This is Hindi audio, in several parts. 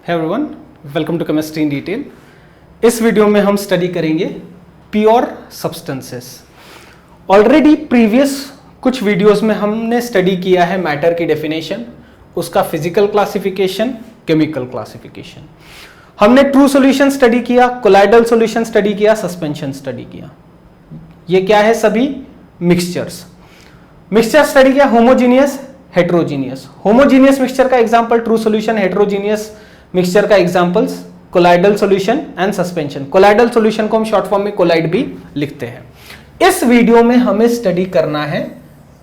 Hey everyone, welcome to chemistry in detail. इस वीडियो में हम स्टडी करेंगे प्योर सब्सटेंसेस। ऑलरेडी प्रीवियस कुछ वीडियोस में हमने स्टडी किया है मैटर की डेफिनेशन, उसका फिजिकल क्लासिफिकेशन, केमिकल क्लासिफिकेशन। हमने ट्रू सॉल्यूशन स्टडी किया, कोलाइडल सॉल्यूशन स्टडी किया, सस्पेंशन स्टडी किया। ये क्या है? सभी मिक्सचर्स। मिक्सचर स्टडी किया, होमोजीनियस, हेट्रोजीनियस। होमोजीनियस मिक्सचर का example true solution, heterogeneous mixture का examples colloidal solution and suspension. Colloidal solution को हम शॉर्ट फॉर्म में कोलाइड भी लिखते हैं। इस वीडियो में हमें स्टडी करना है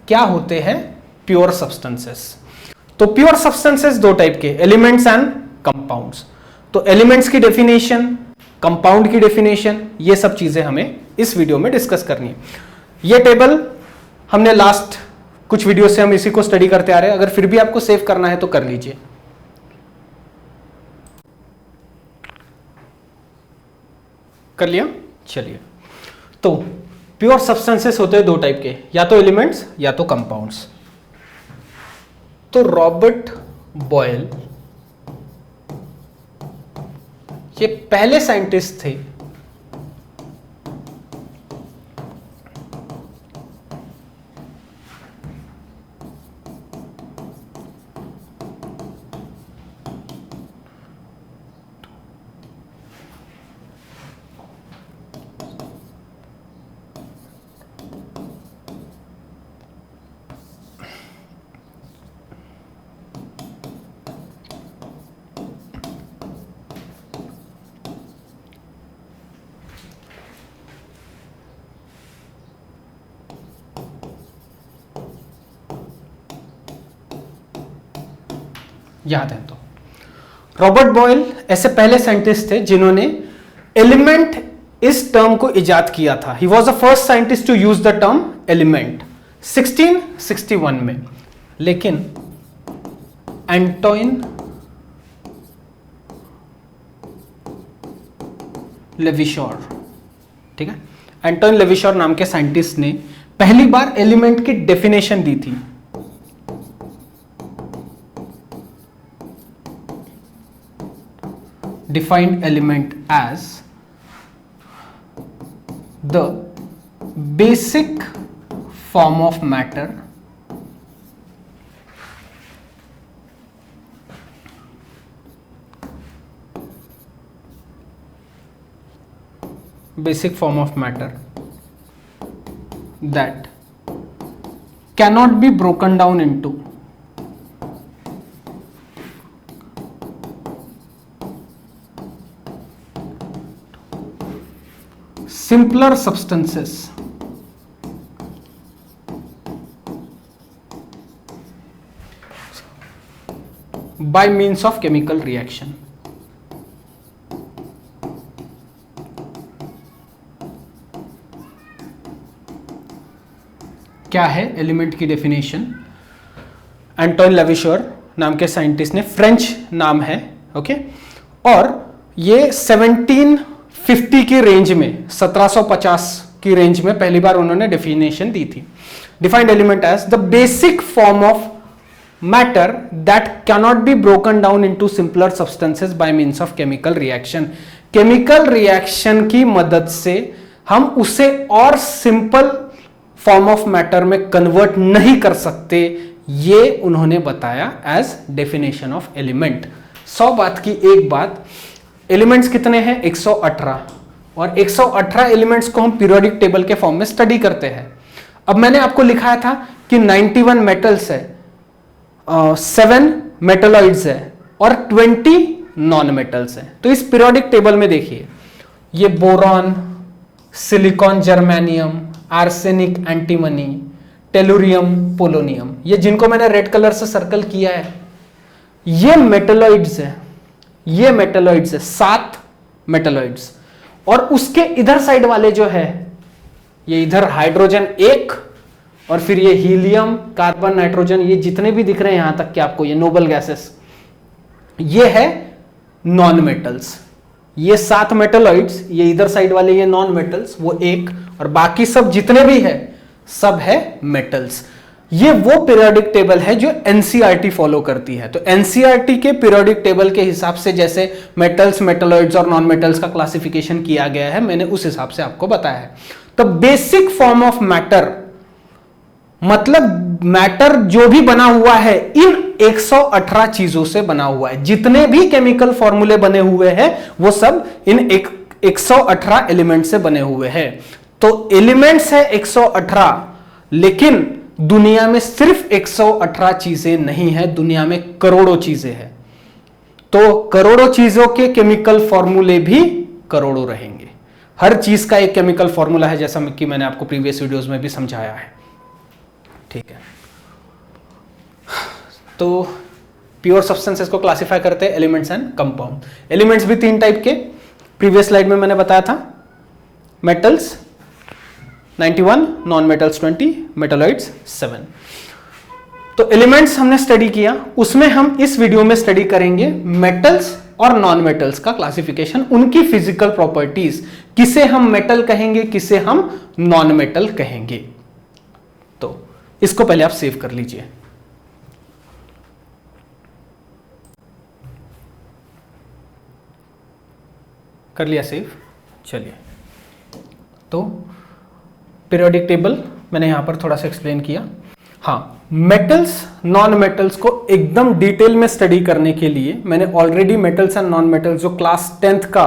क्या होते हैं प्योर सब्सटेंसेस। तो प्योर सब्सटेंसेस दो टाइप के, एलिमेंट्स एंड कंपाउंड्स। तो एलिमेंट्स की डेफिनेशन, कंपाउंड की डेफिनेशन, ये सब चीजें हमें इस वीडियो में डिस्कस करनी है। ये टेबल हमने लास्ट कुछ वीडियो से हम इसी को स्टडी करते आ रहे हैं। अगर फिर भी आपको सेव करना है तो कर लीजिए। कर लिया? चलिए। तो प्योर सब्सटेंसेस होते हैं दो टाइप के, या तो एलिमेंट्स या तो कंपाउंड्स। तो रॉबर्ट बॉयल ये पहले साइंटिस्ट थे याद है तो रॉबर्ट बॉयल ऐसे पहले साइंटिस्ट थे जिन्होंने एलिमेंट इस टर्म को इजाद किया था। He was the first scientist to use the term element 1661 में। लेकिन एंटोइन लेविशोर, ठीक है, एंटोइन लेविशोर नाम के साइंटिस्ट ने पहली बार एलिमेंट की डेफिनेशन दी थी। Defined element as the basic form of matter that cannot be broken down into simpler substances by means of chemical reaction। क्या है एलिमेंट की डेफिनेशन? एंटोइन लेविशोर नाम के साइंटिस्ट ने, फ्रेंच नाम है, ओके, और ये 1750 की रेंज में, 1750 की रेंज में पहली बार उन्होंने डेफिनेशन दी थी। Defined element as the basic form of matter that cannot be broken down into simpler substances by means of chemical reaction. Chemical reaction की मदद से हम उसे और सिंपल फॉर्म ऑफ मैटर में कन्वर्ट नहीं कर सकते, ये उन्होंने बताया एज डेफिनेशन ऑफ एलिमेंट। 100 बात की एक बात, एलिमेंट्स कितने हैं? 118, और 118 एलिमेंट्स को हम पीरियोडिक टेबल के फॉर्म में स्टडी करते हैं। अब मैंने आपको लिखाया था कि 91 मेटल्स है, 7 मेटलॉइड्स है और 20 नॉन मेटल्स है। तो इस पीरियोडिक टेबल में देखिए, ये boron, silicon, germanium, arsenic, antimony, tellurium, polonium, ये जिनको मैंने रेड कलर से सर्कल किया है, ये मेटलॉइड्स है। ये मेटलॉइड्स है, 7 मेटलॉइड्स। और उसके इधर साइड वाले जो है, ये इधर हाइड्रोजन 1, और फिर ये हीलियम, कार्बन, नाइट्रोजन, ये जितने भी दिख रहे हैं यहां तक कि आपको ये नोबल गैसेस, ये है नॉन मेटल्स। ये 7 मेटलॉइड्स, ये इधर साइड वाले ये नॉन मेटल्स, वो 1, और बाकी सब जितने भी है सब है मेटल्स। ये वो पीरियोडिक टेबल है जो एनसीईआरटी फॉलो करती है। तो एनसीईआरटी के पीरियोडिक टेबल के हिसाब से जैसे मेटल्स, मेटलॉइड्स और नॉन मेटल्स का क्लासिफिकेशन किया गया है, मैंने उस हिसाब से आपको बताया है। तो बेसिक फॉर्म ऑफ मैटर मतलब मैटर जो भी बना हुआ है इन 118 चीजों से बना हुआ है। जितने भी केमिकल फॉर्मूले बने हुए हैं वो सब इन 118 एलिमेंट से बने हुए हैं। तो एलिमेंट्स है 118, लेकिन दुनिया में सिर्फ 118 चीजें नहीं है, दुनिया में करोड़ों चीजें हैं। तो करोड़ों चीजों के केमिकल फॉर्मूले भी करोड़ों रहेंगे। हर चीज का एक केमिकल फॉर्मूला है, जैसा कि मैंने आपको प्रीवियस वीडियोस में भी समझाया है। ठीक है, तो प्योर सब्सटेंसेस को क्लासिफाई करते हैं एलिमेंट्स एंड कंपाउंड। एलिमेंट्स भी 3 टाइप के, प्रीवियस स्लाइड में मैंने बताया था। Metals 91, non metals 20, metalloids 7। तो एलिमेंट्स हमने स्टडी किया, उसमें हम इस वीडियो में स्टडी करेंगे मेटल्स और नॉन मेटल्स का क्लासिफिकेशन, उनकी फिजिकल प्रॉपर्टीज, किसे हम मेटल कहेंगे, किसे हम नॉन मेटल कहेंगे। तो इसको पहले आप सेव कर लीजिए। कर लिया सेव? चलिए, तो पीरियोडिक टेबल मैंने यहां पर थोड़ा सा एक्सप्लेन किया। हाँ, मेटल्स नॉन मेटल्स को एकदम डिटेल में स्टडी करने के लिए मैंने already metals and non metals जो क्लास 10th का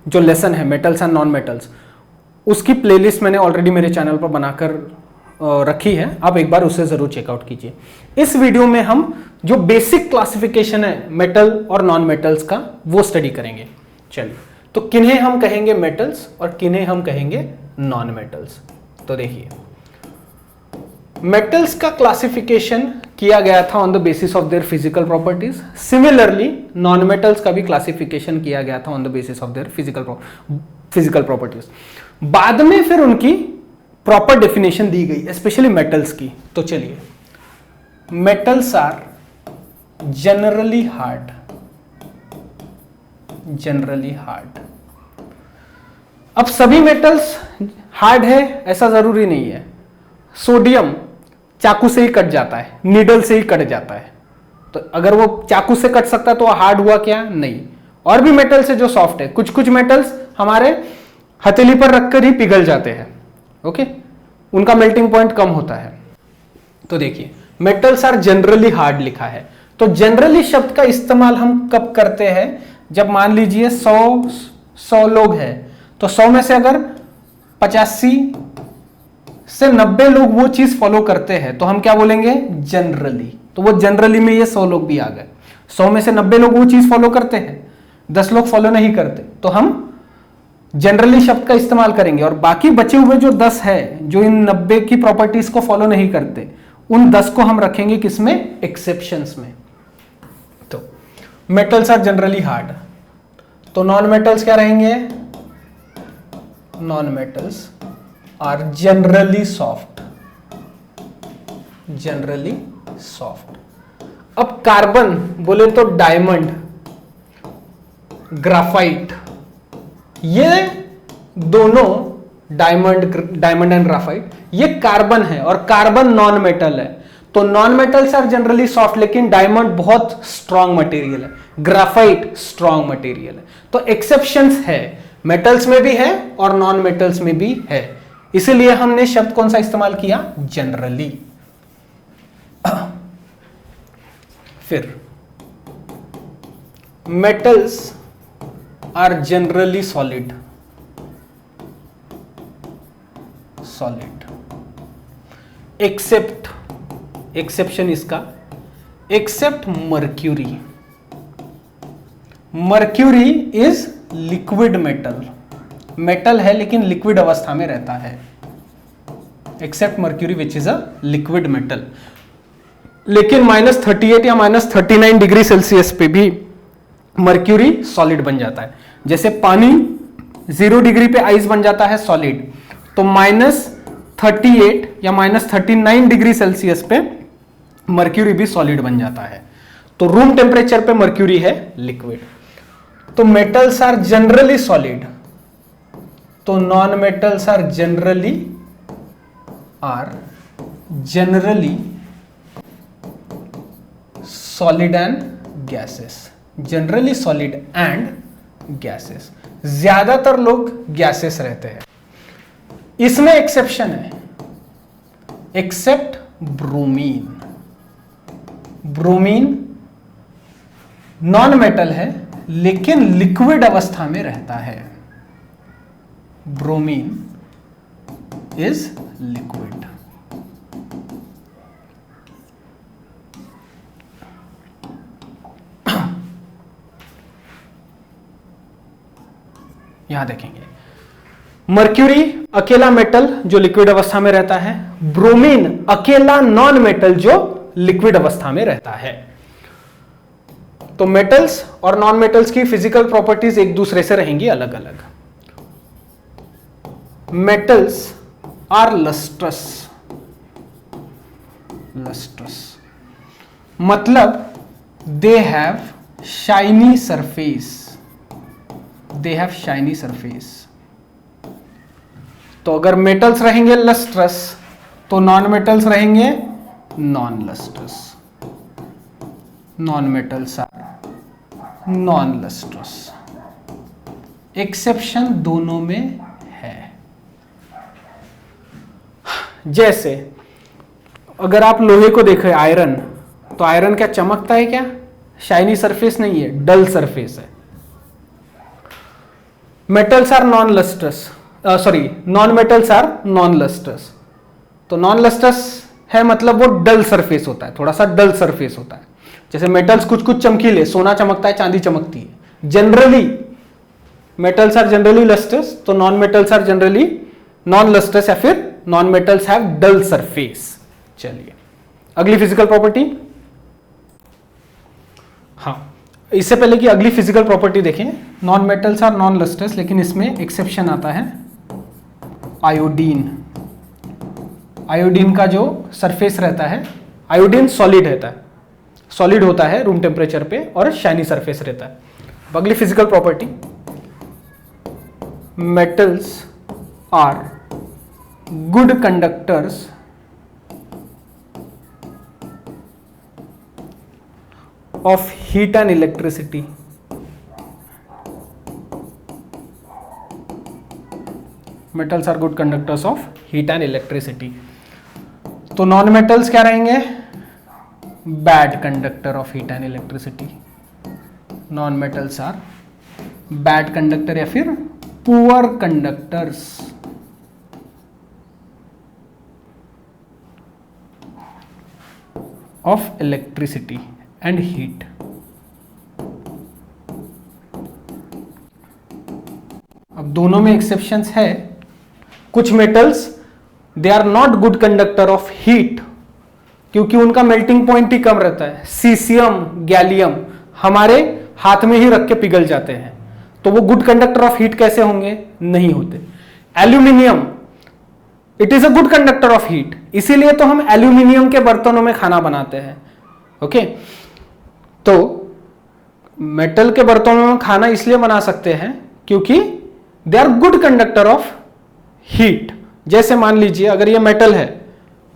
जो लेसन है मेटल्स एंड नॉन मेटल्स, उसकी प्लेलिस्ट मैंने ऑलरेडी मेरे चैनल पर बनाकर रखी है, आप एक बार उसे जरूर चेकआउट कीजिए। इस वीडियो में हम जो बेसिक क्लासिफिकेशन है मेटल और नॉन मेटल्स का वो स्टडी करेंगे। चलिए, तो किन्हें हम कहेंगे मेटल्स और किन्हें हम कहेंगे नॉन मेटल्स। तो देखिए, मेटल्स का क्लासिफिकेशन किया गया था on the basis of their physical properties. Similarly non metals का भी क्लासिफिकेशन किया गया था on the basis of their physical properties. बाद में फिर उनकी प्रॉपर डेफिनेशन दी गई, स्पेशली मेटल्स की। तो चलिए, metals are generally hard, generally hard. अब सभी मेटल्स हार्ड है ऐसा जरूरी नहीं है। सोडियम चाकू से ही कट जाता है, नीडल से ही कट जाता है। तो अगर वो चाकू से कट सकता है तो हार्ड हुआ क्या? नहीं। और भी मेटल्स है जो सॉफ्ट है। कुछ कुछ मेटल्स हमारे हथेली पर रखकर ही पिघल जाते हैं, ओके, उनका मेल्टिंग पॉइंट कम होता है। तो देखिए, मेटल्स आर जनरली हार्ड लिखा है। तो जनरली शब्द का इस्तेमाल हम कब करते हैं? जब मान लीजिए 100 लोग हैं, तो 100 में से अगर 85 से 90 लोग वो चीज फॉलो करते हैं तो हम क्या बोलेंगे? जनरली। तो वो जनरली में ये 100 लोग भी आ गए। 100 में से 90 लोग वो चीज फॉलो करते हैं, 10 लोग फॉलो नहीं करते, तो हम जनरली शब्द का इस्तेमाल करेंगे। और बाकी बचे हुए जो 10 है जो इन 90 की प्रॉपर्टीज को फॉलो नहीं करते, उन 10 को हम रखेंगे किसमें? एक्सेप्शंस में। तो मेटल्स आर जनरली हार्ड, तो नॉन मेटल्स क्या रहेंगे? Non metals are generally soft, generally soft. अब कार्बन बोले तो डायमंड, ग्राफाइट, ये दोनों डायमंड एंड ग्राफाइट ये कार्बन है और कार्बन नॉन मेटल है। तो non metals are generally soft, लेकिन डायमंड बहुत स्ट्रॉन्ग मटेरियल है, ग्राफाइट स्ट्रॉन्ग मटेरियल है। तो एक्सेप्शंस है, मेटल्स में भी है और नॉन मेटल्स में भी है। इसीलिए हमने शब्द कौन सा इस्तेमाल किया? जनरली। फिर metals are generally solid, solid exception इसका, except mercury. Mercury is liquid metal, metal है लेकिन लिक्विड अवस्था में रहता है। Except mercury which is a liquid metal. लेकिन -38 या -39 डिग्री सेल्सियस पे भी मर्क्यूरी सॉलिड बन जाता है। जैसे पानी 0 डिग्री पे आइस बन जाता है सॉलिड, तो -38 या -39 डिग्री सेल्सियस पे मर्क्यूरी भी सॉलिड बन जाता है। तो रूम टेम्परेचर पे मर्क्यूरी है लिक्विड। तो मेटल्स आर जनरली सॉलिड, तो non metals are generally solid and gases, generally solid and gases, ज्यादातर लोग गैसेस रहते हैं। इसमें एक्सेप्शन है, except bromine. Bromine non metal है लेकिन लिक्विड अवस्था में रहता है। Bromine is liquid. यहां देखेंगे, मर्क्यूरी अकेला मेटल जो लिक्विड अवस्था में रहता है, ब्रोमीन अकेला नॉन मेटल जो लिक्विड अवस्था में रहता है। तो मेटल्स और नॉन मेटल्स की फिजिकल प्रॉपर्टीज एक दूसरे से रहेंगी अलग अलग। मेटल्स आर लस्ट्रस, लस्ट्रस मतलब they have shiny surface, they have shiny surface. तो अगर मेटल्स रहेंगे लस्ट्रस तो नॉन मेटल्स रहेंगे non lustrous. Non metals are non lustrous. Exception दोनों में है। जैसे अगर आप लोहे को देखें, आयरन, तो आयरन क्या चमकता है क्या? शाइनी सरफेस नहीं है, डल सरफेस है। Metals are non lustrous, sorry non metals are non lustrous. तो नॉन लस्ट्रस है मतलब वो डल सरफेस होता है, थोड़ा सा डल सरफेस होता है। जैसे मेटल्स कुछ कुछ चमकीले, सोना चमकता है, चांदी चमकती है। Generally metals are generally lustrous, तो non metals are generally non lustrous या फिर non metals have dull surface. चलिए अगली फिजिकल प्रॉपर्टी। हाँ, इससे पहले कि अगली फिजिकल प्रॉपर्टी देखें, non metals are non lustrous, लेकिन इसमें एक्सेप्शन आता है आयोडीन। आयोडीन का जो सरफेस रहता है, आयोडीन सॉलिड रहता है, सॉलिड होता है रूम टेम्परेचर पे और शाइनी सरफेस रहता है। अगली physical property, metals are good conductors of heat and electricity. Metals are good conductors of heat and electricity. तो नॉन मेटल्स क्या रहेंगे? Bad conductor of heat and electricity. Non metals are bad conductor या फिर poor conductors of electricity and heat. अब दोनों में एक्सेप्शंस है। कुछ metals they are not good conductor of heat क्योंकि उनका मेल्टिंग पॉइंट ही कम रहता है। सीसियम, गैलियम हमारे हाथ में ही रख के पिघल जाते हैं, तो वो गुड कंडक्टर ऑफ हीट कैसे होंगे? नहीं होते। Aluminium, it is a good conductor of heat, इसीलिए तो हम एल्यूमिनियम के बर्तनों में खाना बनाते हैं। ओके, तो मेटल के बर्तनों में खाना इसलिए बना सकते हैं क्योंकि they are good conductor of heat. जैसे मान लीजिए अगर ये मेटल है,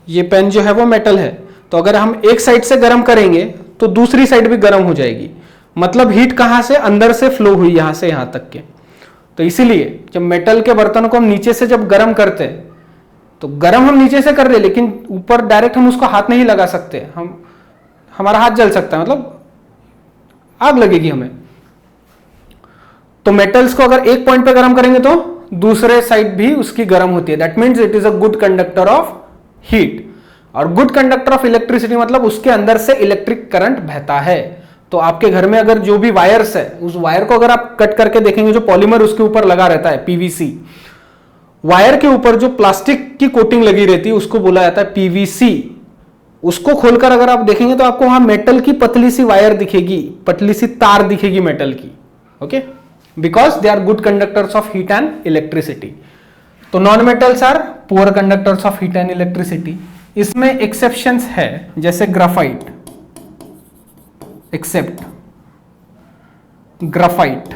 ये पेन जो है वो मेटल है, तो अगर हम एक साइड से गर्म करेंगे तो दूसरी साइड भी गर्म हो जाएगी। मतलब हीट कहां से? अंदर से फ्लो हुई, यहां से यहां तक के। तो इसीलिए जब मेटल के बर्तन को हम नीचे से जब गर्म करते हैं तो गर्म हम नीचे से कर रहे, लेकिन ऊपर डायरेक्ट हम उसको हाथ नहीं लगा सकते, हमारा हाथ जल सकता है, मतलब आग लगेगी हमें। तो मेटल्स को अगर एक पॉइंट पे गर्म करेंगे तो दूसरे साइड भी उसकी गर्म होती है। That means it is a good conductor of heat. और गुड कंडक्टर ऑफ इलेक्ट्रिसिटी मतलब उसके अंदर से इलेक्ट्रिक करंट बहता है। तो आपके घर में अगर जो भी वायर्स है, उस वायर को अगर आप कट करके देखेंगे, जो पॉलीमर उसके ऊपर लगा रहता है, पीवीसी, वायर के ऊपर जो प्लास्टिक की कोटिंग लगी रहती है उसको बोला जाता है पीवीसी। उसको खोलकर अगर आप देखेंगे तो आपको वहां मेटल की पतली सी वायर दिखेगी, पतली सी तार दिखेगी मेटल की। Okay, because they are good conductors of heat and electricity. तो non metals are poor conductors of heat and electricity. इसमें एक्सेप्शंस है, जैसे ग्राफाइट, एक्सेप्ट ग्राफाइट,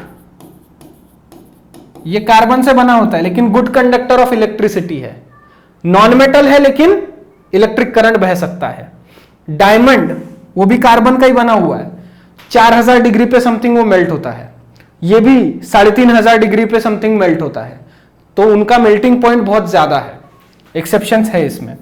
ये कार्बन से बना होता है लेकिन गुड कंडक्टर ऑफ इलेक्ट्रिसिटी है। नॉन मेटल है लेकिन इलेक्ट्रिक करंट बह सकता है। डायमंड, वो भी कार्बन का ही बना हुआ है, 4000 डिग्री पे समथिंग वो मेल्ट होता है, ये भी 3500 डिग्री पे समथिंग मेल्ट होता है, तो उनका मेल्टिंग पॉइंट बहुत ज्यादा है। एक्सेप्शन है इसमें।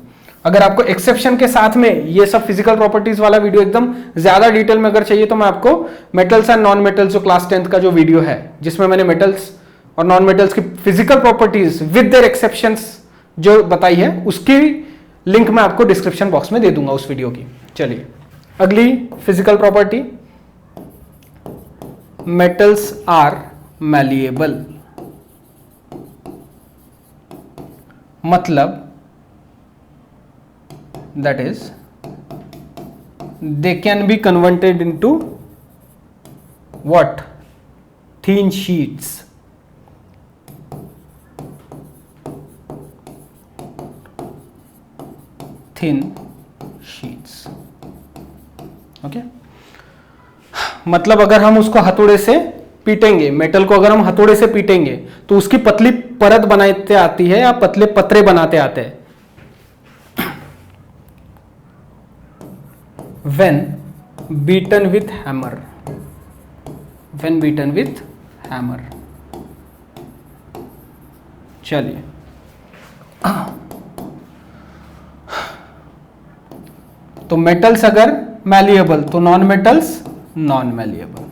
अगर आपको एक्सेप्शन के साथ में ये सब फिजिकल प्रॉपर्टीज वाला वीडियो एकदम ज्यादा डिटेल में अगर चाहिए तो मैं आपको मेटल्स एंड नॉन मेटल्स जो क्लास 10th का जो वीडियो है जिसमें मैंने मेटल्स और नॉन मेटल्स की physical properties with their exceptions जो बताई है उसकी लिंक मैं आपको डिस्क्रिप्शन बॉक्स में दे दूंगा उस वीडियो की। चलिए अगली physical property, metals are malleable, मतलब that is they can be converted into what? Thin sheets. Thin sheets. Okay, मतलब अगर हम उसको हथौड़े से पीटेंगे, मेटल को अगर हम हथौड़े से पीटेंगे तो उसकी पतली परत बनाते आती है या पतले पतरे बनाते आते हैं। when beaten with hammer, when beaten with hammer। चलिए तो मेटल्स अगर मैलिएबल तो non metals non malleable.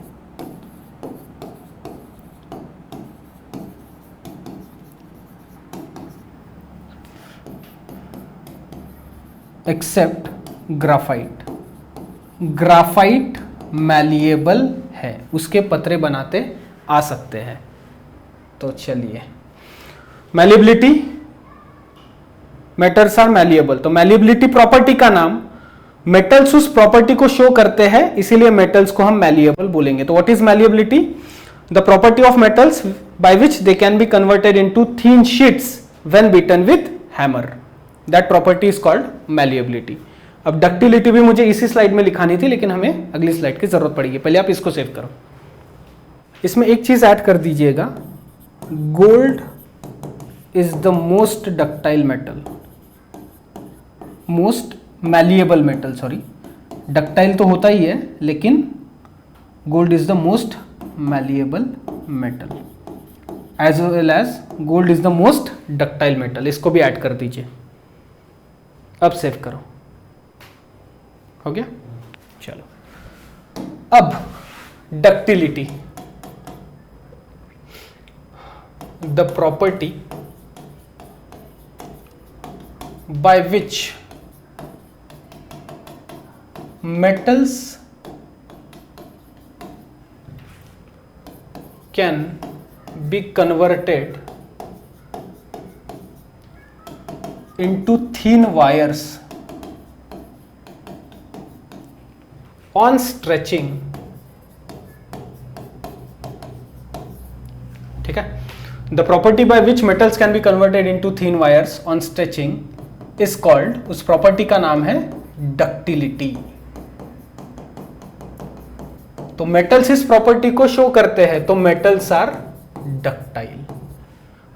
Except graphite, graphite malleable है, उसके पतरे बनाते आ सकते हैं। तो चलिए मैलिएबिलिटी, मेटल्स आर मैलिएबल, तो मैलिएबिलिटी प्रॉपर्टी का नाम, मेटल्स उस प्रॉपर्टी को शो करते हैं इसीलिए मेटल्स को हम मैलिएबल बोलेंगे। तो what is malleability? The property of metals by which they can be converted into thin sheets when beaten with hammer, that property is called malleability. अब डक्टिलिटी भी मुझे इसी स्लाइड में लिखानी थी लेकिन हमें अगली स्लाइड की जरूरत पड़ेगी, पहले आप इसको सेव करो। इसमें एक चीज ऐड कर दीजिएगा, gold is the most ductile metal, most malleable metal, sorry ductile तो होता ही है लेकिन gold is the most malleable metal as well as gold is the most ductile metal, इसको भी ऐड कर दीजिए। अब सेव करो, हो गया। चलो अब ductility, the property by which metals can be converted into thin wires on stretching। ठीक है, the property by which metals can be converted into thin wires on stretching is called, उस प्रॉपर्टी का नाम है डक्टिलिटी। तो मेटल्स इस प्रॉपर्टी को शो करते हैं तो मेटल्स आर डक्टाइल।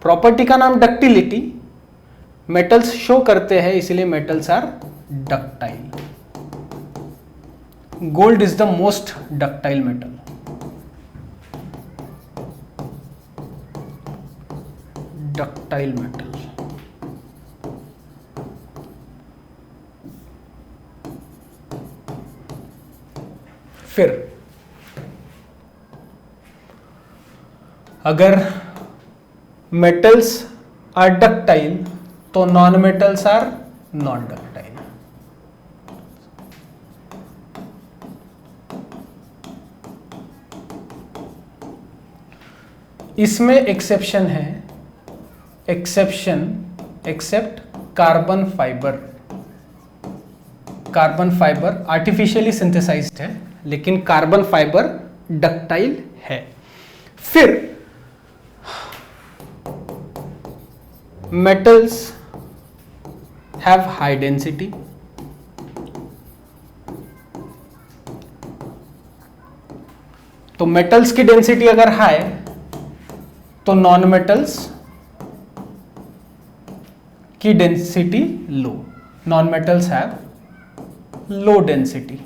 प्रॉपर्टी का नाम डक्टिलिटी, मेटल्स शो करते हैं इसीलिए metals are ductile. Gold is the most ductile metal, ductile metal. फिर अगर मेटल्स आर डक्टाइल तो non metals are non ductile. इसमें एक्सेप्शन है, exception except carbon fibre. Carbon fibre artificially synthesised है लेकिन कार्बन फाइबर डक्टाइल है। फिर मेटल्स हैव हाई डेंसिटी, तो मेटल्स की डेंसिटी अगर हाई तो नॉन मेटल्स की density low, non metals have low density.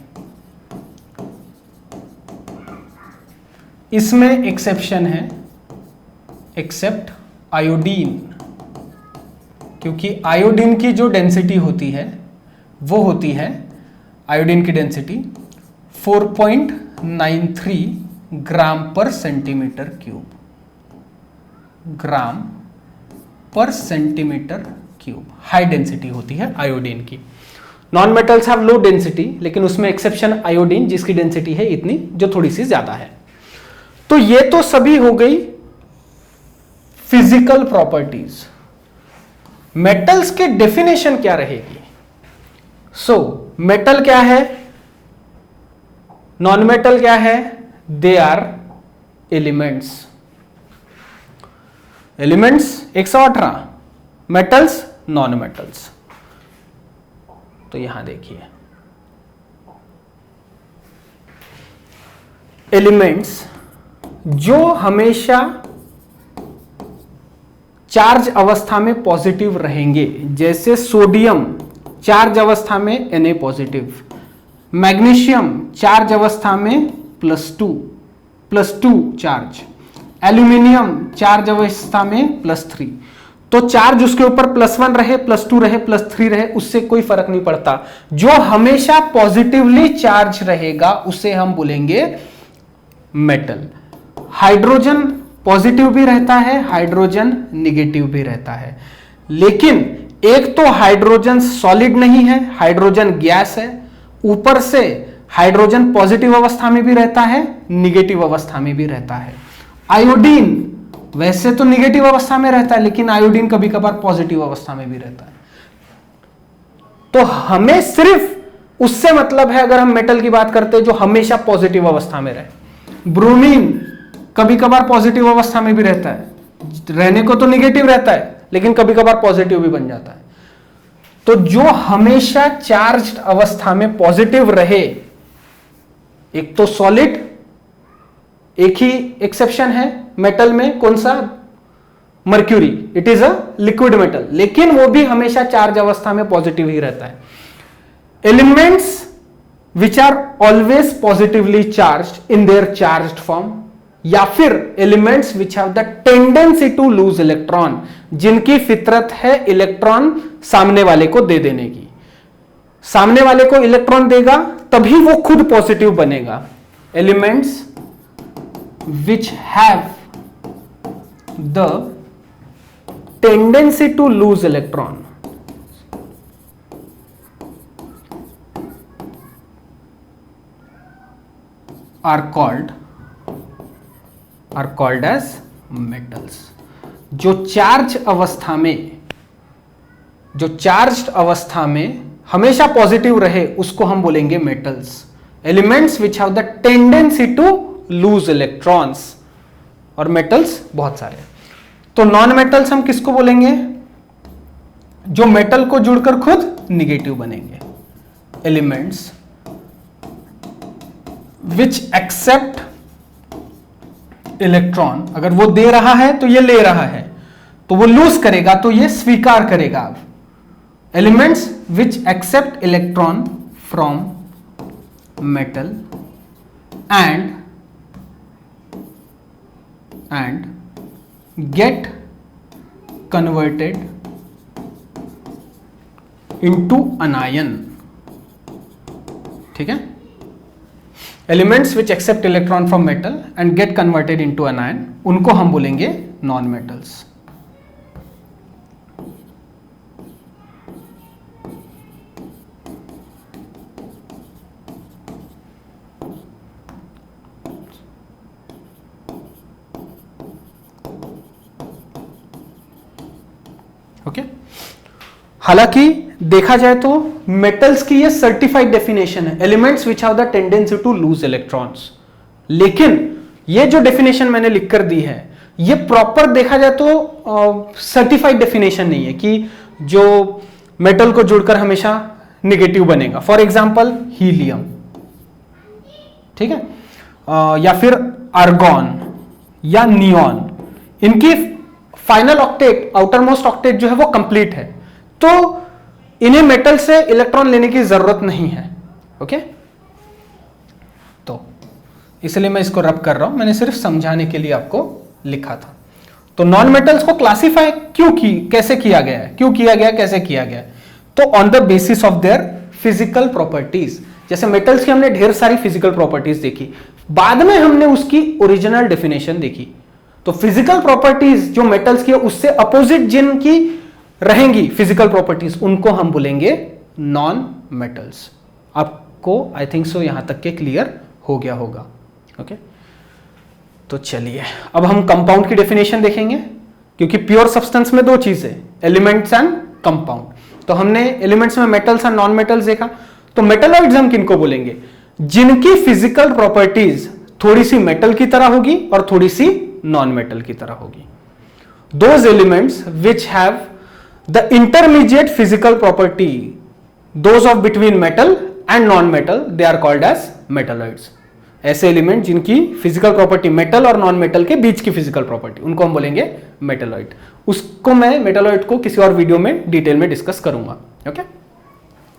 इसमें एक्सेप्शन है, एक्सेप्ट आयोडीन, क्योंकि आयोडीन की जो डेंसिटी होती है वो होती है, आयोडीन की डेंसिटी 4.93 ग्राम पर सेंटीमीटर क्यूब, ग्राम पर सेंटीमीटर क्यूब हाई डेंसिटी होती है आयोडीन की। Non metals have low density, लेकिन उसमें एक्सेप्शन आयोडीन जिसकी डेंसिटी है इतनी, जो थोड़ी सी ज्यादा है। तो ये तो सभी हो गई फिजिकल प्रॉपर्टीज। मेटल्स के डेफिनेशन क्या रहेगी? सो मेटल क्या है, नॉन मेटल क्या है? They are elements. Elements 118, metals non metals. तो यहां देखिए, एलिमेंट्स जो हमेशा चार्ज अवस्था में पॉजिटिव रहेंगे, जैसे सोडियम चार्ज अवस्था में Na पॉजिटिव, मैग्नीशियम चार्ज अवस्था में +2 चार्ज, एल्यूमिनियम चार्ज अवस्था में +3। तो चार्ज उसके ऊपर +1 रहे, +2 रहे, +3 रहे, उससे कोई फर्क नहीं पड़ता। जो हमेशा पॉजिटिवली चार्ज रहेगा उसे हम बोलेंगे मेटल। हाइड्रोजन पॉजिटिव भी रहता है, हाइड्रोजन निगेटिव भी रहता है, लेकिन एक तो हाइड्रोजन सॉलिड नहीं है, हाइड्रोजन गैस है, ऊपर से हाइड्रोजन पॉजिटिव अवस्था में भी रहता है, निगेटिव अवस्था में भी रहता है। आयोडीन वैसे तो निगेटिव अवस्था में रहता है, लेकिन आयोडीन कभी कभार पॉजिटिव अवस्था में भी रहता है। तो हमें सिर्फ उससे मतलब है, अगर हम मेटल की बात करते हैं जो हमेशा पॉजिटिव अवस्था में रहे। ब्रोमीन कभी कभार पॉजिटिव अवस्था में भी रहता है, रहने को तो निगेटिव रहता है, लेकिन कभी कभार पॉजिटिव भी बन जाता है। तो जो हमेशा चार्ज्ड अवस्था में पॉजिटिव रहे, एक तो सॉलिड, एक ही एक्सेप्शन है मेटल में, कौन सा? Mercury, it is a liquid metal, लेकिन वो भी हमेशा चार्ज अवस्था में पॉजिटिव ही रहता है। Elements which are always positively charged in their charged form, या फिर elements which have the tendency to lose electron, जिनकी फितरत है इलेक्ट्रॉन सामने वाले को दे देने की। सामने वाले को इलेक्ट्रॉन देगा तभी वो खुद पॉजिटिव बनेगा। Elements which have the tendency to lose electron are called as metals. जो चार्ज्ड अवस्था में हमेशा पॉजिटिव रहे उसको हम बोलेंगे metals. Elements which have the tendency to lose electrons, और मेटल्स बहुत सारे। तो नॉन मेटल्स हम किसको बोलेंगे? जो मेटल को जुड़कर खुद निगेटिव बनेंगे। एलिमेंट्स विच एक्सेप्ट इलेक्ट्रॉन, अगर वो दे रहा है तो ये ले रहा है, तो वो लूज करेगा तो ये स्वीकार करेगा। Elements which accept electron from metal and get converted into anion. ठीक है, elements which accept electron from metal and get converted into anion, उनको हम बोलेंगे नॉन मेटल्स। ओके, हालांकि देखा जाए तो मेटल्स की ये सर्टिफाइड डेफिनेशन है, elements which have the tendency to lose electrons, लेकिन ये जो डेफिनेशन मैंने लिखकर दी है ये प्रॉपर देखा जाए तो सर्टिफाइड डेफिनेशन नहीं है कि जो मेटल को जुड़कर हमेशा नेगेटिव बनेगा। फॉर एग्जांपल हीलियम, ठीक है, या फिर आर्गॉन या नियॉन, इनकी final octet, outer most octet जो है वो कंप्लीट है, तो इन्हें मेटल से इलेक्ट्रॉन लेने की जरूरत नहीं है। ओके, तो इसलिए मैं इसको रब कर रहा हूं, मैंने सिर्फ समझाने के लिए आपको लिखा था। तो नॉन मेटल्स को क्लासिफाई कैसे किया गया है, क्यों किया गया, कैसे किया गया है? तो on the basis of their physical properties. जैसे मेटल्स की हमने ढेर सारी फिजिकल प्रॉपर्टीज देखी, बाद में हमने उसकी ओरिजिनल डेफिनेशन देखी। तो फिजिकल प्रॉपर्टीज जो मेटल्स की है उससे अपोजिट जिनकी रहेंगी फिजिकल प्रॉपर्टीज, उनको हम बोलेंगे नॉन मेटल्स। आपको आई थिंक सो यहां तक के क्लियर हो गया होगा। ओके, तो चलिए अब हम कंपाउंड की डेफिनेशन देखेंगे, क्योंकि प्योर सब्सटेंस में दो चीज है, एलिमेंट्स एंड कंपाउंड। तो हमने एलिमेंट्स में मेटल्स एंड नॉन मेटल्स देखा, तो मेटलॉइड्स हम किनको बोलेंगे? जिनकी फिजिकल प्रॉपर्टीज थोड़ी सी मेटल की तरह होगी और थोड़ी सी नॉन मेटल की तरह होगी। Those elements which have the intermediate physical property, those of between metal and non metal, they are called as metalloids. ऐसे एलिमेंट जिनकी फिजिकल प्रॉपर्टी मेटल और नॉन मेटल के बीच की फिजिकल प्रॉपर्टी, उनको हम बोलेंगे मेटलॉइड। उसको मैं मेटलॉइड को किसी और वीडियो में डिटेल में डिस्कस करूंगा। ओके,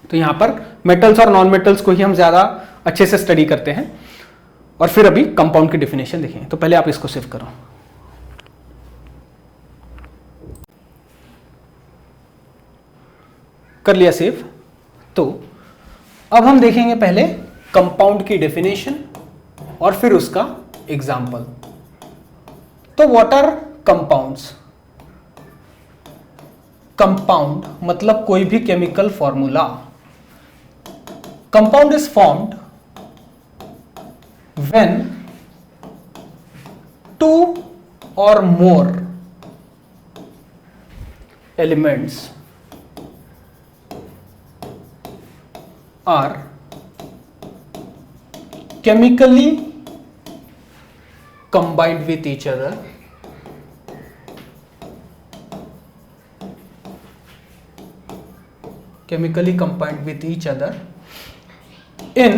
तो यहां पर मेटल्स और नॉन मेटल्स को ही हम ज्यादा अच्छे से स्टडी करते हैं, और फिर अभी कंपाउंड की डेफिनेशन देखेंगे। तो पहले आप इसको सेव करो। कर लिया सेव। तो अब हम देखेंगे पहले कंपाउंड की डेफिनेशन और फिर उसका एग्जाम्पल। तो व्हाट आर कंपाउंड्स? कंपाउंड मतलब कोई भी chemical formula. Compound is formed when two or more elements are chemically combined with each other in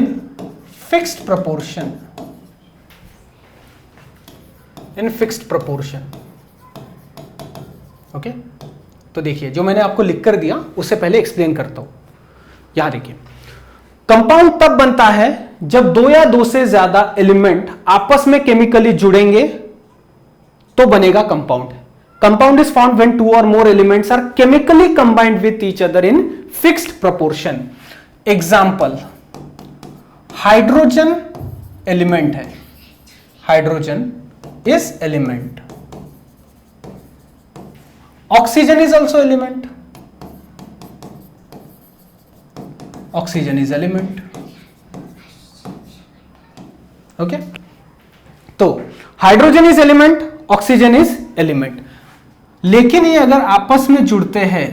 fixed proportion. Okay, तो देखिए जो मैंने आपको लिख कर दिया उससे पहले एक्सप्लेन करता हूं। यहां देखिए, कंपाउंड तब बनता है जब दो या दो से ज्यादा एलिमेंट आपस में केमिकली जुड़ेंगे तो बनेगा compound. Compound is formed when two or more elements are chemically combined with each other in fixed proportion. Example, hydrogen element है, hydrogen is element. Oxygen is also element, oxygen is element. Okay, तो hydrogen is element, oxygen is element. लेकिन ये अगर आपस में जुड़ते हैं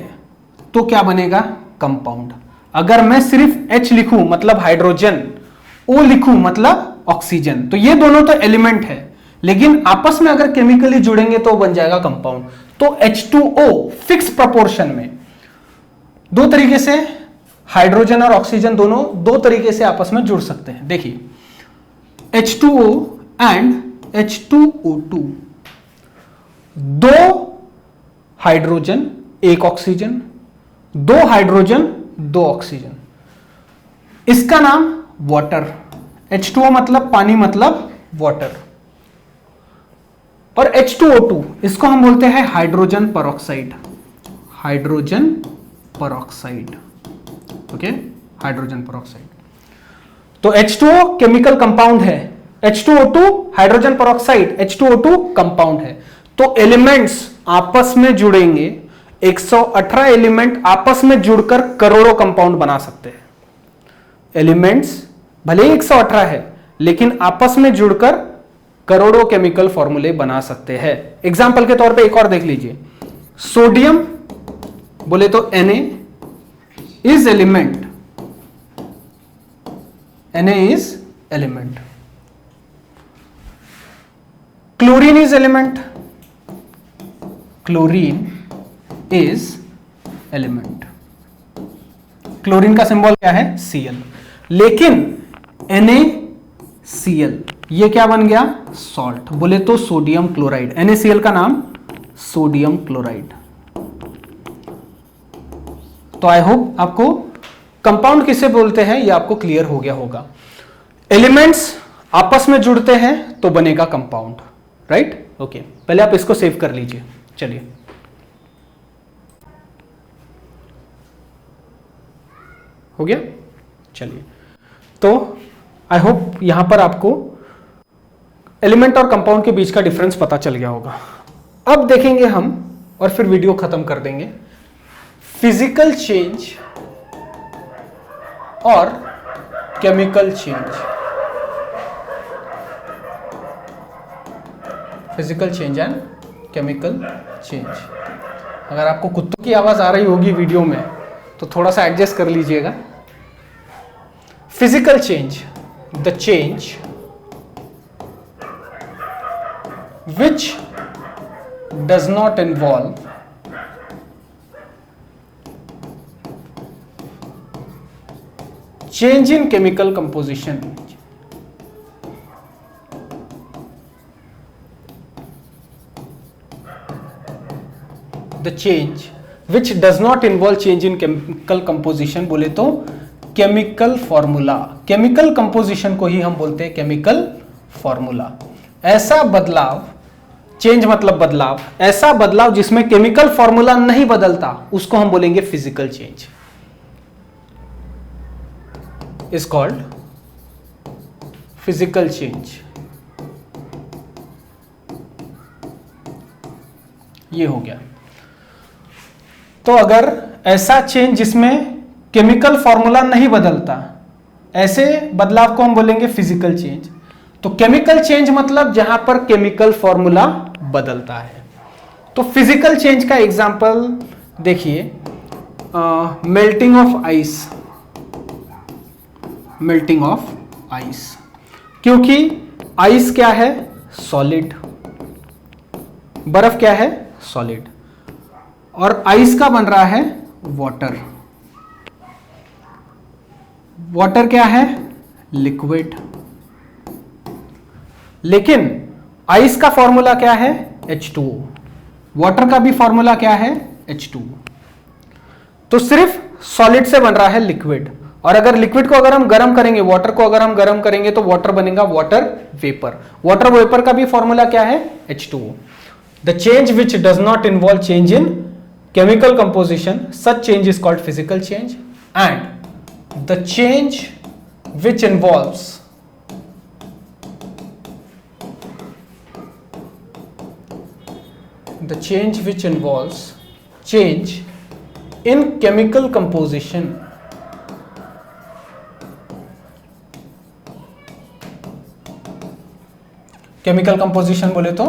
तो क्या बनेगा? कंपाउंड। अगर मैं सिर्फ H लिखूं मतलब हाइड्रोजन, O लिखूं मतलब ऑक्सीजन, तो ये दोनों तो एलिमेंट है, लेकिन आपस में अगर केमिकली जुड़ेंगे तो बन जाएगा कंपाउंड। तो H2O फिक्स प्रोपोर्शन में दो तरीके से हाइड्रोजन और ऑक्सीजन दोनों दो तरीके से आपस में जुड़ सकते हैं। देखिए, H2O एंड H2O2, दो हाइड्रोजन एक ऑक्सीजन, दो हाइड्रोजन दो ऑक्सीजन, इसका नाम वाटर। H2O मतलब पानी मतलब वाटर, और H2O2 इसको हम बोलते हैं hydrogen peroxide, hydrogen peroxide. Okay, hydrogen peroxide. तो H2O केमिकल कंपाउंड है, H2O2 hydrogen peroxide, H2O2 compound है। तो एलिमेंट्स आपस में जुड़ेंगे, 118 एलिमेंट आपस में जुड़कर करोड़ों कंपाउंड बना सकते हैं। एलिमेंट्स भले ही 118 है, लेकिन आपस में जुड़कर करोड़ों केमिकल फॉर्मूले बना सकते हैं। एग्जाम्पल के तौर पे एक और देख लीजिए, सोडियम बोले तो Na is element, Na is element. Chlorine is element, chlorine is element. Chlorine का सिंबल क्या है? Cl। लेकिन NaCl ये क्या बन गया? सॉल्ट। बोले तो सोडियम क्लोराइड, NaCl का नाम सोडियम क्लोराइड। तो आई होप आपको कंपाउंड किसे बोलते हैं ये आपको क्लियर हो गया होगा। एलिमेंट्स आपस में जुड़ते हैं तो बनेगा कंपाउंड, राइट? ओके, पहले आप इसको सेव कर लीजिए। चलिए, हो गया? चलिए, तो आई होप यहां पर आपको एलिमेंट और कंपाउंड के बीच का डिफरेंस पता चल गया होगा। अब देखेंगे हम, और फिर वीडियो खत्म कर देंगे, फिजिकल चेंज और chemical change. Physical change and chemical change. अगर आपको कुत्तों की आवाज आ रही होगी वीडियो में तो थोड़ा सा एडजस्ट कर लीजिएगा। Physical change, the change which does not involve change in chemical composition. The change which does not involve change in chemical composition बोले तो केमिकल फॉर्मूला, केमिकल कंपोजिशन को ही हम बोलते हैं केमिकल फॉर्मूला। ऐसा बदलाव, चेंज मतलब बदलाव, ऐसा बदलाव जिसमें केमिकल फॉर्मूला नहीं बदलता उसको हम बोलेंगे physical change, is called physical change. ये हो गया। तो अगर ऐसा चेंज जिसमें केमिकल फॉर्मूला नहीं बदलता, ऐसे बदलाव को हम बोलेंगे फिजिकल चेंज। तो केमिकल चेंज मतलब जहां पर केमिकल फॉर्मूला बदलता है। तो फिजिकल चेंज का एग्जांपल देखिए, melting of ice, melting of ice, क्योंकि आइस क्या है? सॉलिड। बर्फ क्या है? सॉलिड। और आइस का बन रहा है वाटर। वाटर क्या है? लिक्विड। लेकिन आइस का फॉर्मूला क्या है? H2O। वाटर का भी फॉर्मूला क्या है? H2O। तो सिर्फ सॉलिड से बन रहा है लिक्विड, और अगर लिक्विड को अगर हम गर्म करेंगे, वाटर को अगर हम गर्म करेंगे तो वाटर बनेगा वाटर वेपर। वाटर वेपर का भी फॉर्मूला क्या है? H2O। The change which does not involve change in chemical composition, such change is called physical change, and the change which involves change in chemical composition, chemical composition बोले तो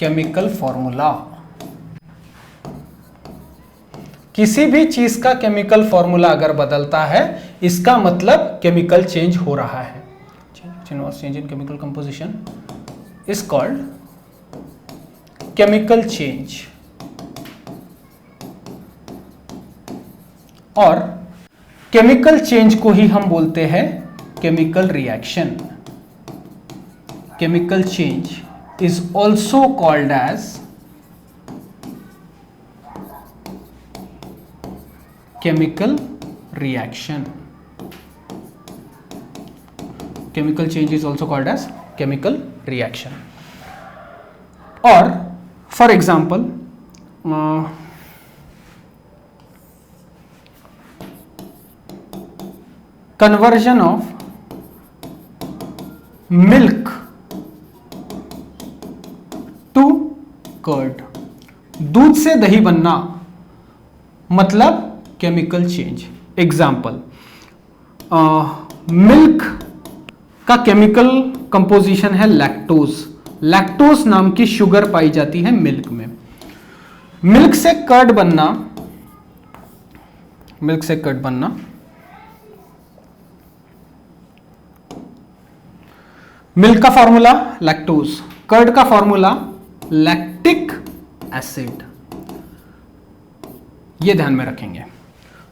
chemical formula। किसी भी चीज का केमिकल फॉर्मूला अगर बदलता है, इसका मतलब केमिकल चेंज हो रहा है। Change in chemical composition is called chemical change. और केमिकल चेंज को ही हम बोलते हैं chemical reaction. Chemical change is also called as chemical reaction. Chemical change is also called as chemical reaction. Or for example, conversion of milk to curd, दूध से दही बनना मतलब केमिकल चेंज। एग्जाम्पल, मिल्क का केमिकल कंपोजिशन है लैक्टोज। लैक्टोज नाम की शुगर पाई जाती है मिल्क में। मिल्क से कर्ड बनना, मिल्क से कर्ड बनना, मिल्क का फॉर्मूला लैक्टोज, कर्ड का फॉर्मूला लैक्टिक एसिड। ये ध्यान में रखेंगे।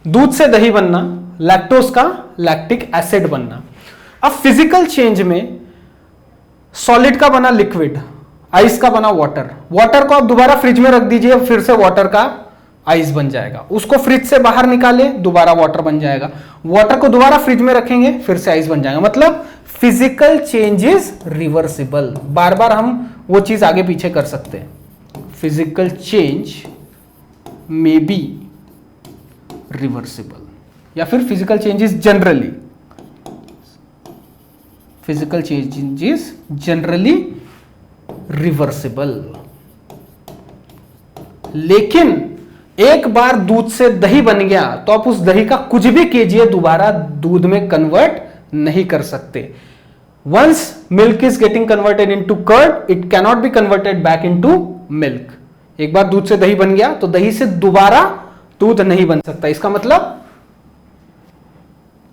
दूध से दही बनना, लैक्टोज का लैक्टिक एसिड बनना। अब फिजिकल चेंज में सॉलिड का बना लिक्विड, आइस का बना वाटर। वाटर को आप दोबारा फ्रिज में रख दीजिए, फिर से वाटर का आइस बन जाएगा। उसको फ्रिज से बाहर निकाले, दोबारा वाटर बन जाएगा। वाटर को दोबारा फ्रिज में रखेंगे, फिर से आइस बन जाएगा। मतलब फिजिकल चेंज इज रिवर्सिबल। बार बार हम वो चीज आगे पीछे कर सकते हैं। Physical change may be reversible, या फिर physical changes generally, physical changes generally reversible. लेकिन एक बार दूध से दही बन गया तो आप उस दही का कुछ भी कीजिए दोबारा दूध में कन्वर्ट नहीं कर सकते। Once milk is getting converted into curd, it cannot be converted back into milk. एक बार दूध से दही बन गया तो दही से दोबारा दूध नहीं बन सकता। इसका मतलब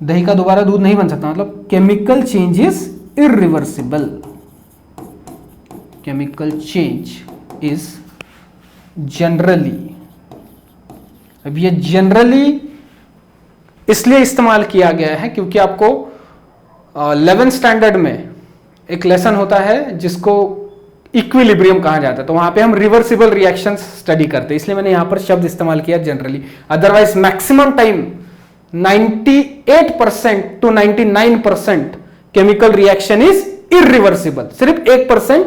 दही का दोबारा दूध नहीं बन सकता, मतलब chemical change is irreversible. Chemical change is generally, अब ये जनरली इसलिए इस्तेमाल किया गया है क्योंकि आपको 11th स्टैंडर्ड में एक लेसन होता है जिसको इक्विलिब्रियम कहा जाता है, तो वहां पे हम रिवर्सिबल रिएक्शंस स्टडी करते हैं, इसलिए मैंने यहां पर शब्द इस्तेमाल किया generally. Otherwise maximum time 98% to 99% chemical reaction is irreversible. सिर्फ 1%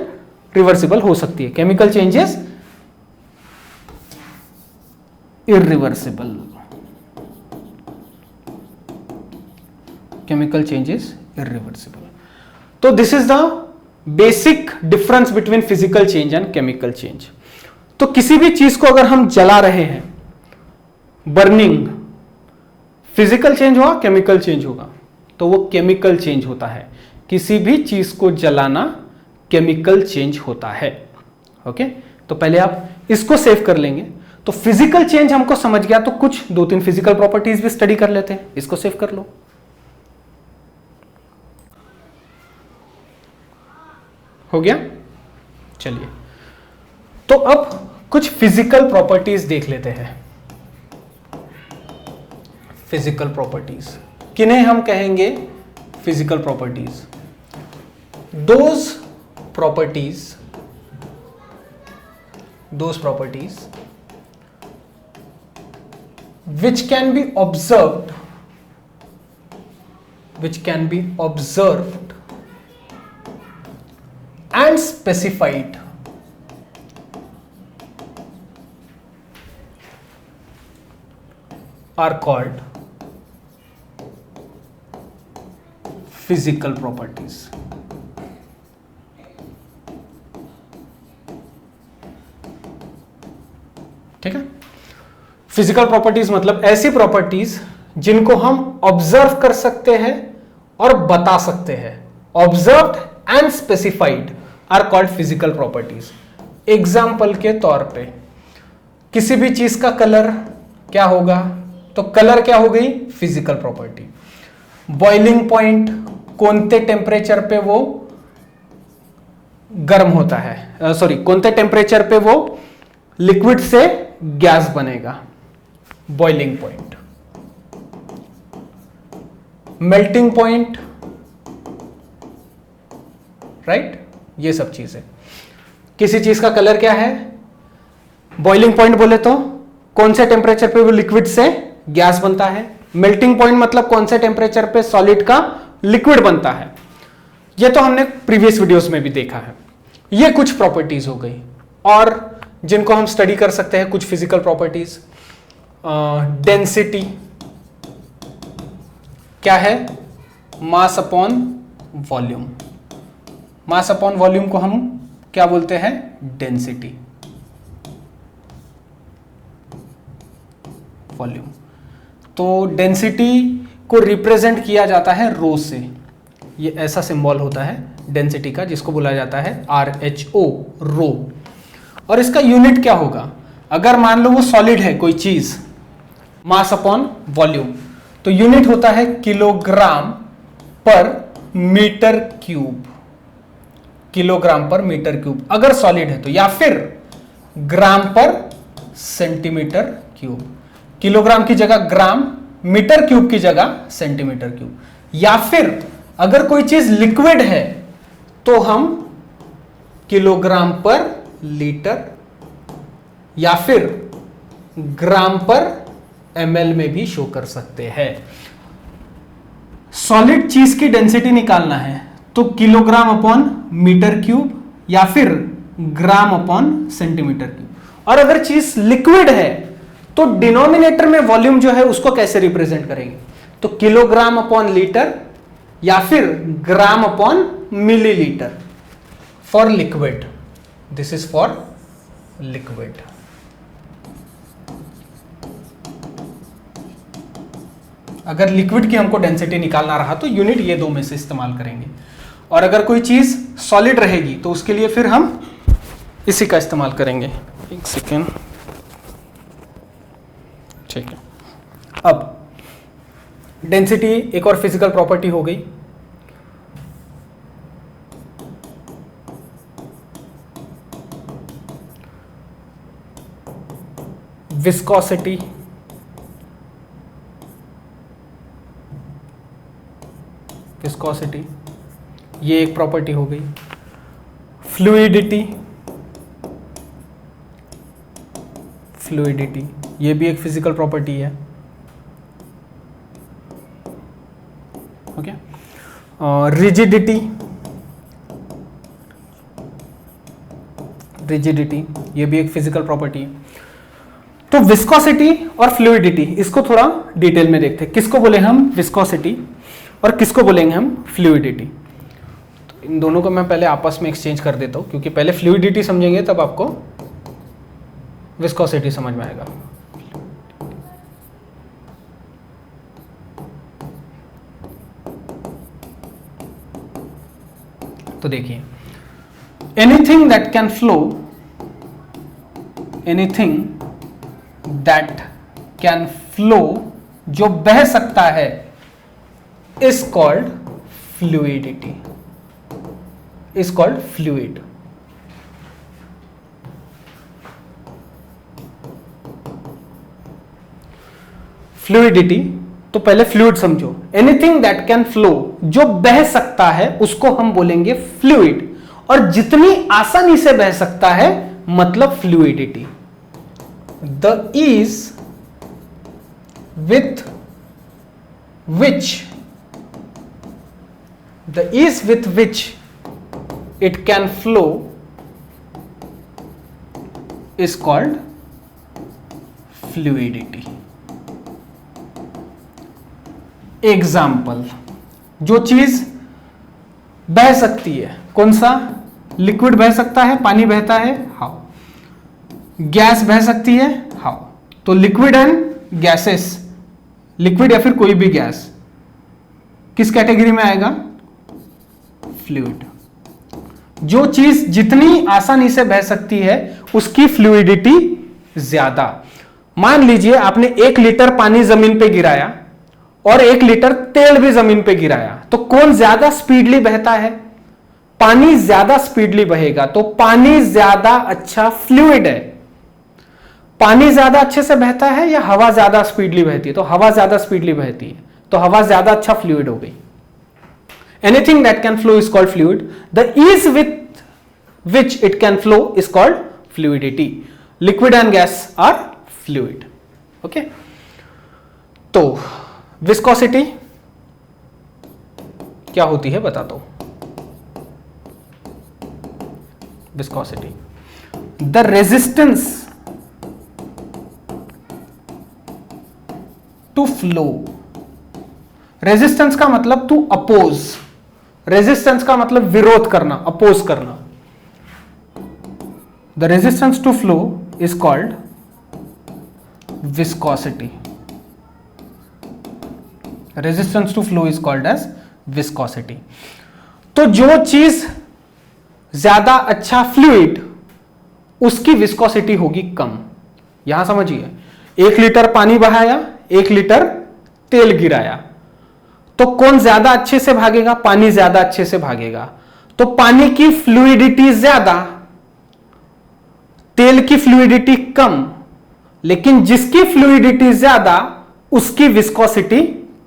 रिवर्सिबल हो सकती है। Chemical changes irreversible, chemical changes irreversible. तो this is the basic difference between physical change and chemical change. तो किसी भी चीज को अगर हम जला रहे हैं, बर्निंग, फिजिकल चेंज हुआ, केमिकल चेंज होगा, तो वो केमिकल चेंज होता है। किसी भी चीज को जलाना केमिकल चेंज होता है। ओके, तो पहले आप इसको सेव कर लेंगे। तो फिजिकल चेंज हमको समझ गया, तो कुछ 2-3 फिजिकल प्रॉपर्टीज भी स्टडी कर लेते हैं। इसको सेव कर लो। हो गया, चलिए तो अब कुछ फिजिकल प्रॉपर्टीज देख लेते हैं। फिजिकल प्रॉपर्टीज किन्हें हम कहेंगे? Physical properties, those properties which can be observed and specified are called physical properties. ठीक है, फिजिकल प्रॉपर्टीज मतलब ऐसी प्रॉपर्टीज जिनको हम ऑब्जर्व कर सकते हैं और बता सकते हैं। Observed and specified are called physical properties. Example के तौर पे किसी भी चीज का कलर क्या होगा? तो कलर क्या हो गई? Physical property. बॉइलिंग पॉइंट, कोणते टेम्परेचर पे वो गर्म होता है, सॉरी कोणते टेम्परेचर पे वो लिक्विड से गैस बनेगा, boiling point. Melting point, right, ये सब चीजें। किसी चीज का कलर क्या है? बॉइलिंग पॉइंट बोले तो कौन से टेम्परेचर पे वो लिक्विड से गैस बनता है। मेल्टिंग पॉइंट मतलब कौन से टेम्परेचर पे सॉलिड का लिक्विड बनता है। ये तो हमने प्रीवियस वीडियोस में भी देखा है। ये कुछ प्रॉपर्टीज हो गई, और जिनको हम स्टडी कर सकते हैं कुछ फिजिकल प्रॉपर्टीज। डेंसिटी क्या है? Mass upon volume. Mass upon volume को हम क्या बोलते हैं? डेंसिटी। वॉल्यूम, तो डेंसिटी को रिप्रेजेंट किया जाता है रो से। ये ऐसा सिंबल होता है डेंसिटी का जिसको बोला जाता है RHO, रो। और इसका यूनिट क्या होगा? अगर मान लो वो सॉलिड है कोई चीज, मास अपॉन वॉल्यूम, तो यूनिट होता है किलोग्राम पर मीटर क्यूब। किलोग्राम पर मीटर क्यूब अगर सॉलिड है तो, या फिर ग्राम पर सेंटीमीटर क्यूब। किलोग्राम की जगह ग्राम, मीटर क्यूब की जगह सेंटीमीटर क्यूब। या फिर अगर कोई चीज लिक्विड है तो हम किलोग्राम पर लीटर या फिर ग्राम पर ml में भी शो कर सकते हैं। सॉलिड चीज की डेंसिटी निकालना है तो किलोग्राम अपॉन मीटर क्यूब या फिर ग्राम अपॉन सेंटीमीटर क्यूब। और अगर चीज लिक्विड है तो डिनोमिनेटर में वॉल्यूम जो है उसको कैसे रिप्रेजेंट करेंगे, तो किलोग्राम अपॉन लीटर या फिर ग्राम upon millilitre for liquid. This is for liquid. अगर लिक्विड की हमको डेंसिटी निकालना रहा तो यूनिट ये दो में से इस्तेमाल करेंगे, और अगर कोई चीज सॉलिड रहेगी तो उसके लिए फिर हम इसी का इस्तेमाल करेंगे। एक सेकेंड, ठीक है। अब डेंसिटी एक और फिजिकल प्रॉपर्टी हो गई। विस्कोसिटी, विस्कोसिटी ये एक प्रॉपर्टी हो गई। फ्लूइडिटी, फ्लूइडिटी ये भी एक फिजिकल प्रॉपर्टी है। ओके। रिजिडिटी, रिजिडिटी ये भी एक फिजिकल प्रॉपर्टी है। तो विस्कोसिटी और फ्लूइडिटी इसको थोड़ा डिटेल में देखते हैं, किसको बोले हम विस्कोसिटी और किसको बोलेंगे हम फ्लूइडिटी। तो इन दोनों को मैं पहले आपस में एक्सचेंज कर देता हूं, क्योंकि पहले फ्लूइडिटी समझेंगे तब आपको विस्कोसिटी समझ में आएगा। तो देखिए, anything that can flow, anything that can flow जो बह सकता है is called fluidity, is called fluid। Fluidity, तो पहले फ्लूइड समझो। एनीथिंग दैट कैन फ्लो जो बह सकता है उसको हम बोलेंगे फ्लूइड, और जितनी आसानी से बह सकता है मतलब fluidity. The ease with which, the ease with which it can flow is called fluidity। Example, जो चीज बह सकती है, कौन सा? लिक्विड बह सकता है, पानी बहता है, हाउ। गैस बह सकती है, हाउ। तो लिक्विड एंड गैसेस, लिक्विड या फिर कोई भी गैस किस कैटेगरी में आएगा? फ्लूइड। जो चीज जितनी आसानी से बह सकती है उसकी फ्लूइडिटी ज्यादा। मान लीजिए आपने 1 लीटर पानी जमीन पे गिराया और 1 लीटर तेल भी जमीन पे गिराया, तो कौन ज्यादा स्पीडली बहता है? पानी ज्यादा स्पीडली बहेगा, तो पानी ज्यादा अच्छा फ्लूइड है। पानी ज्यादा अच्छे से बहता है या हवा ज्यादा स्पीडली बहती है? तो हवा ज्यादा स्पीडली बहती है, तो हवा ज्यादा अच्छा फ्लूइड हो गई। Anything that can flow is called fluid. The ease with which it can flow is called fluidity. Liquid and gas are fluid. Okay? तो viscosity क्या होती है बताता हूं। Viscosity, the resistance to flow. Resistance का मतलब टू अपोज, रेजिस्टेंस का मतलब विरोध करना, अपोज करना। The resistance to flow is called viscosity. Resistance to flow is called as viscosity. तो जो चीज ज्यादा अच्छा फ्लूइड उसकी विस्कोसिटी होगी कम। यहां समझिए, 1 लीटर पानी बहाया, 1 लीटर तेल गिराया, तो कौन ज्यादा अच्छे से भागेगा? पानी ज्यादा अच्छे से भागेगा। तो पानी की फ्लूइडिटी ज्यादा, तेल की फ्लूइडिटी कम, लेकिन जिसकी फ्लूइडिटी ज्यादा उसकी विस्कोसिटी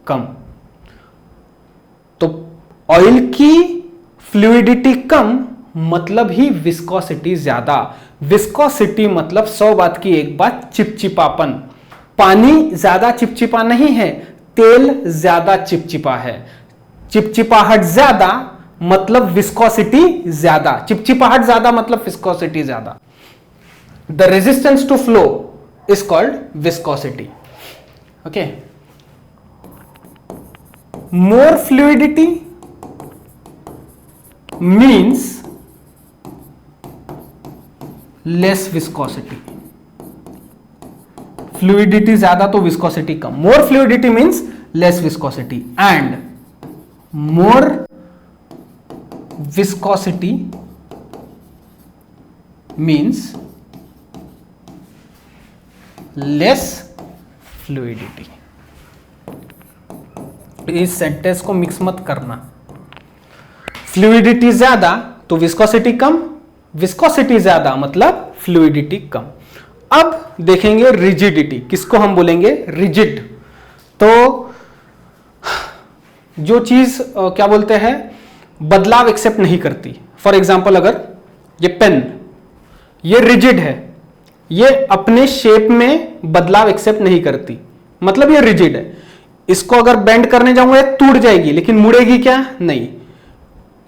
कम। तो ऑयल की फ्लूइडिटी कम मतलब ही विस्कोसिटी ज्यादा। विस्कोसिटी मतलब 100 बात की एक बात, चिपचिपापन। पानी ज्यादा चिपचिपा नहीं है, तेल ज्यादा चिपचिपा है। चिपचिपाहट ज्यादा मतलब विस्कोसिटी ज्यादा, चिपचिपाहट ज्यादा मतलब विस्कोसिटी ज्यादा. The resistance to flow is called viscosity. Okay, more fluidity means less viscosity. Fluidity ज्यादा तो विस्कोसिटी कम. More fluidity means less viscosity and more viscosity means less fluidity. इस सेंटेंस को मिक्स मत करना. फ्लूइडिटी ज्यादा तो विस्कोसिटी कम, विस्कोसिटी ज्यादा मतलब फ्लूइडिटी कम. अब देखेंगे रिजिडिटी. किसको हम बोलेंगे? रिजिड. तो जो चीज क्या बोलते हैं, बदलाव एक्सेप्ट नहीं करती. फॉर एग्जाम्पल, अगर ये पेन, ये रिजिड है, ये अपने शेप में बदलाव एक्सेप्ट नहीं करती, मतलब ये रिजिड है. इसको अगर बेंड करने जाऊंगा टूट जाएगी, लेकिन मुड़ेगी क्या? नहीं.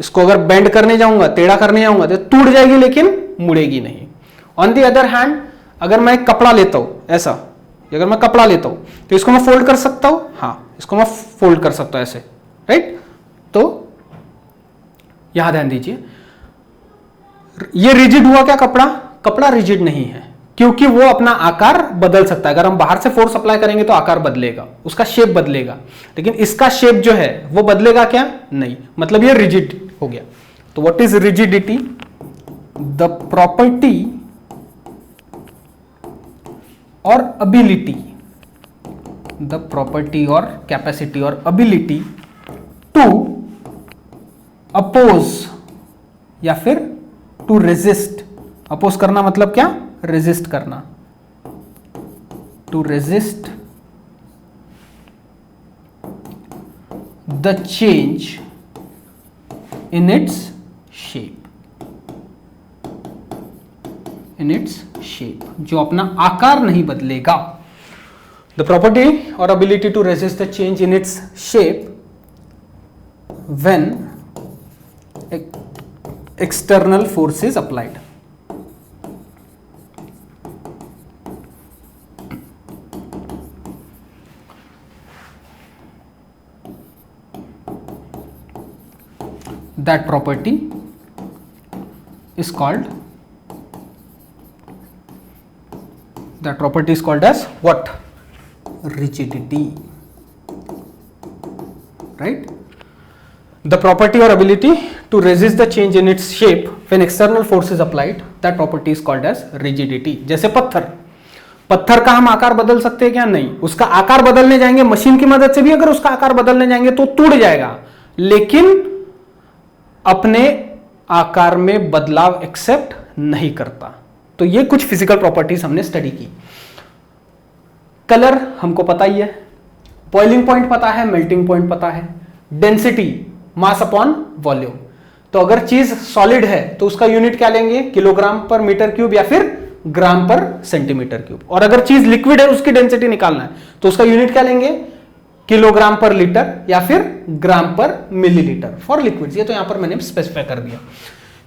इसको अगर बेंड करने जाऊंगा, टेढ़ा करने जाऊंगा तो टूट जाएगी लेकिन मुड़ेगी नहीं. ऑन द अदर हैंड, अगर मैं एक कपड़ा लेता हूं ऐसा, अगर मैं कपड़ा लेता हूं तो इसको मैं फोल्ड कर सकता हूं. हाँ, इसको मैं फोल्ड कर सकता हूं ऐसे, राइट. तो यहां ध्यान दीजिए, ये रिजिड हुआ क्या? कपड़ा. कपड़ा रिजिड नहीं है क्योंकि वो अपना आकार बदल सकता है. अगर हम बाहर से फोर्स अप्लाई करेंगे तो आकार बदलेगा, उसका शेप बदलेगा, लेकिन इसका शेप जो है वो बदलेगा क्या? नहीं. मतलब ये रिजिड हो गया. तो what is rigidity? The property or ability, the property और कैपेसिटी और अबिलिटी टू अपोज या फिर टू रेजिस्ट. अपोज करना मतलब क्या? रेजिस्ट करना. To resist the change in its shape. In its shape, जो अपना आकार नहीं बदलेगा. The property or ability to resist the change in its shape when external force is applied. That property is called as what? Rigidity, right? The property or ability to resist the change in its shape when external force is applied, that property is called as rigidity. जैसे पत्थर का हम आकार बदल सकते हैं क्या? नहीं. उसका आकार बदलने जाएंगे मशीन की मदद से भी, अगर उसका आकार बदलने जाएंगे तो टूट जाएगा, लेकिन अपने आकार में बदलाव एक्सेप्ट नहीं करता. तो ये कुछ फिजिकल प्रॉपर्टीज हमने स्टडी की. कलर हमको पता ही है, बॉइलिंग पॉइंट पता है, मेल्टिंग पॉइंट पता है, डेंसिटी मास अपॉन वॉल्यूम. तो अगर चीज सॉलिड है तो उसका यूनिट क्या लेंगे? किलोग्राम पर मीटर क्यूब या फिर ग्राम पर सेंटीमीटर क्यूब. और अगर चीज लिक्विड है, उसकी डेंसिटी निकालना है तो उसका यूनिट क्या लेंगे? किलोग्राम पर लीटर या फिर ग्राम पर मिलीलीटर फॉर लिक्विड्स. ये तो यहां पर मैंने स्पेसिफाई कर दिया.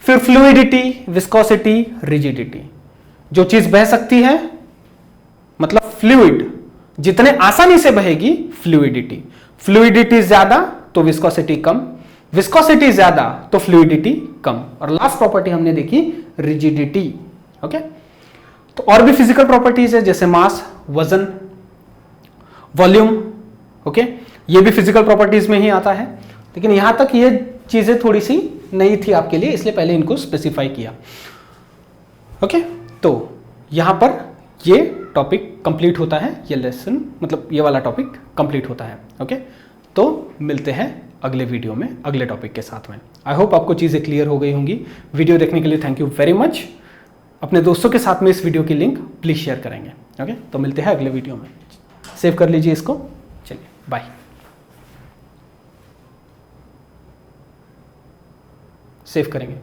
फिर फ्लूइडिटी, विस्कोसिटी, रिजिडिटी. जो चीज बह सकती है मतलब फ्लूइड, जितने आसानी से बहेगी फ्लूइडिटी. फ्लूइडिटी ज्यादा तो विस्कोसिटी कम, विस्कोसिटी ज्यादा तो फ्लूइडिटी कम. और लास्ट प्रॉपर्टी हमने देखी रिजिडिटी. ओके, तो और भी फिजिकल प्रॉपर्टीज है जैसे मास, वजन, वॉल्यूम. ओके, ये भी फिजिकल प्रॉपर्टीज में ही आता है, लेकिन यहां तक ये चीजें थोड़ी सी नई थी आपके लिए, इसलिए पहले इनको स्पेसिफाई किया. ओके, तो यहां पर ये टॉपिक कंप्लीट होता है, ये लेसन मतलब ये वाला टॉपिक कंप्लीट होता है. ओके, तो मिलते हैं अगले वीडियो में अगले टॉपिक के साथ में. आई होप आपको चीज़ें क्लियर हो गई होंगी. वीडियो देखने के लिए थैंक यू वेरी मच. अपने दोस्तों के साथ में इस वीडियो की लिंक प्लीज़ शेयर करेंगे. ओके, तो मिलते हैं अगले वीडियो में. सेव कर लीजिए इसको. चलिए, बाय. सेव करेंगे.